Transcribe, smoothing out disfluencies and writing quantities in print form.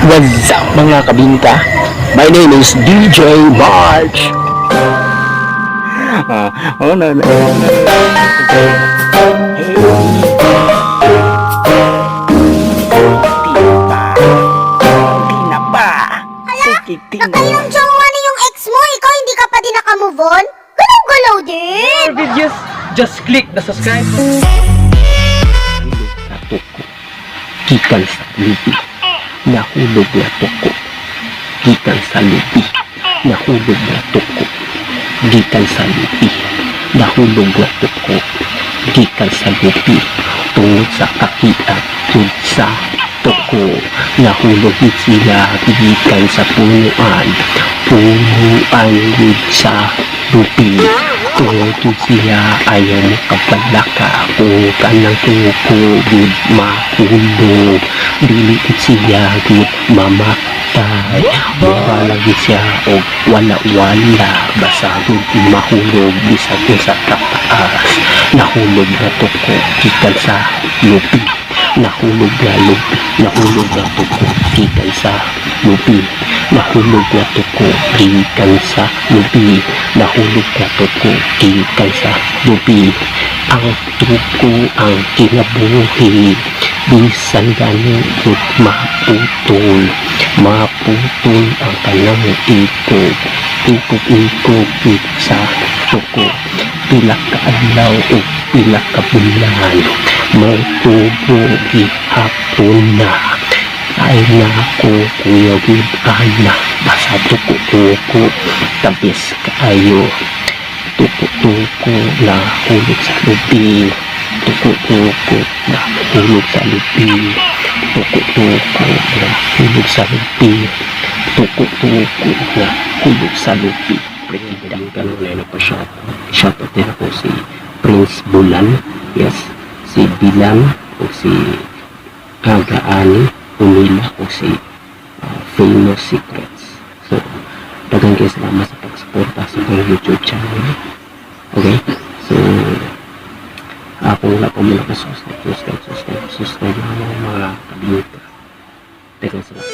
What's up mga kabinta? My name is DJ March. Oh no no. Tina pa. Sige, Tina. Nakayong jowa na yung ex mo, ikaw hindi ka pa din nakamove on? Galaw-galaw din! More videos, just click the subscribe. Gikan sa lupi, nahulog na toko. Gikan sa lupi, nahulog na toko. Gikan sa lupi, nahulog na toko. Gikan sa lupi, tungod sa kakiat, tungod sa toko. Nahulog sila, gikan sa punuan. Punuan gud sa lupi. Tungod siya ayaw mo kapalaka kung kanang tuko gud mahulog. Dili siya gud mamatay. Mura lagi siya o wala-wala. Basta gud mahulog bisag sa taas. Nahulog na tuko gikan sa lupi. Nahulog na lupi. Nahulog na tuko gikan sa lupi. Nahulog na tuko gikan sa lupi. Nahulog na tuko gikan sa lupi. Ang tuko ang kinabuhi. Bisan ganun gud maputol. Maputol ang kanang ikog. Ikog-ikog sa tuko. Pila ka adlaw o pila ka bulan. Magtubo gihapon na. Ay na ako kuya gud ana. Basta tuko-tuko tabis kaayo. Tuko-tuko na hulog sa lupi. Tuko-tuko na hulog sa lupi. Tuko-tuko na hulog sa lupi. Tuko-tuko na hulog sa lupi. Pwede ka na po shot. Shoutout din ako si Prince Bulan. Yes. Si Bilang o si Agaani Umila o si Famous Secrets. So, dagang kayo salamat sa pagsuporta sa mga YouTube channel. Okay? So, kung wala po muna ka subscribe ng mga kabinita. Teka, salamat.